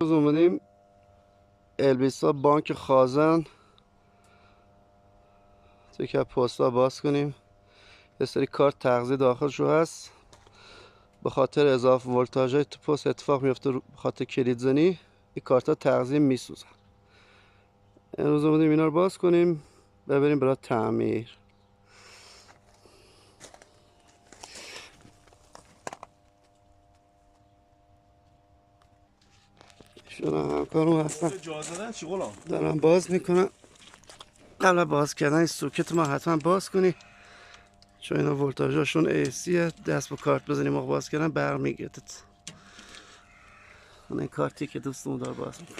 روز اومدیم البیسا بانک خازن توی که پستا باز کنیم. یه سری کارت تغذیه داخلشو هست. به خاطر اضافه ولتاژ تو پست اتفاق میفته، به خاطر کلید زنی این کارت ها تغذیه میسوزن. امروز اومدیم اینا رو باز کنیم ببریم برای تعمیر. شما همکارم هستن دارم باز میکنن. قبل باز کردن این سوکت ما حتما باز کنی، چون اینا ولتاژشون ایسیه. دست با کارت بزنی موقع باز کردن برمیگردد. این کارتی که دوستمون داره باز میکنه.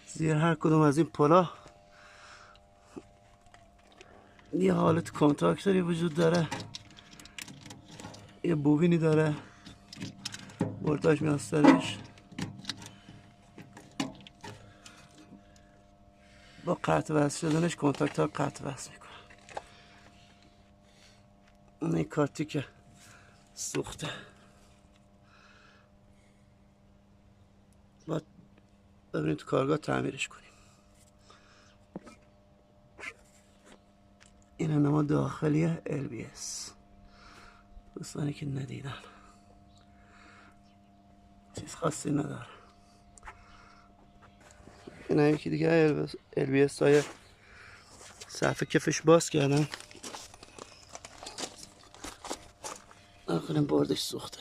زیر هر کدوم از این پلا یه حالت کنتاکتوری وجود داره، یه بوبینی داره ولتاژ میاسترش با قطع وصل شدنش کنتاکت ها قطع وصل میکنه. این کارتی که سوخته باید ببریم تو کارگاه تعمیرش کنیم. این نما داخلی LBS. دوستانی که ندیدن چیز خاصی نداره. این یکی دیگه LBS های صفحه کفش باز کردن، آخرین بردش سوخته.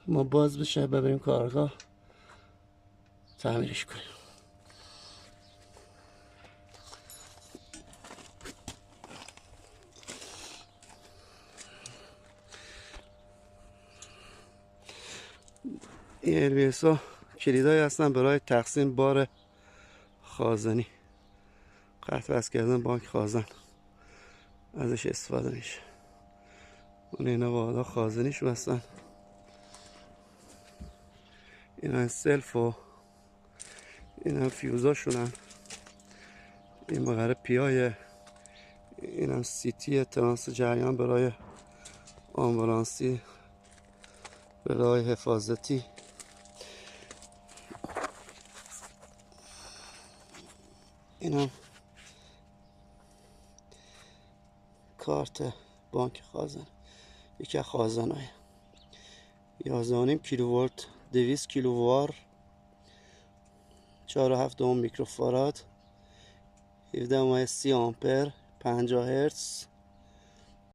ما باز بشه ببریم کارگاه تعمیرش کنیم. این LBS ها کلیدایی هستن برای تقسیم بار خازنی، قطع وصل کردن بانک خازن ازش استفاده میشه. اون اینا واحدها خازنیشون هستن. اینا سلف و این هم فیوزاشونن. این مقره پیای، این هم سیتی ترانس جریان برای آمبولانسی، برای حفاظتی. این هم کارت بانک خازن، یکی از خازن های 11.5 کیلوولت 200 کیلووار 4.7 میکروفاراد 17.30 آمپر 50 هرتز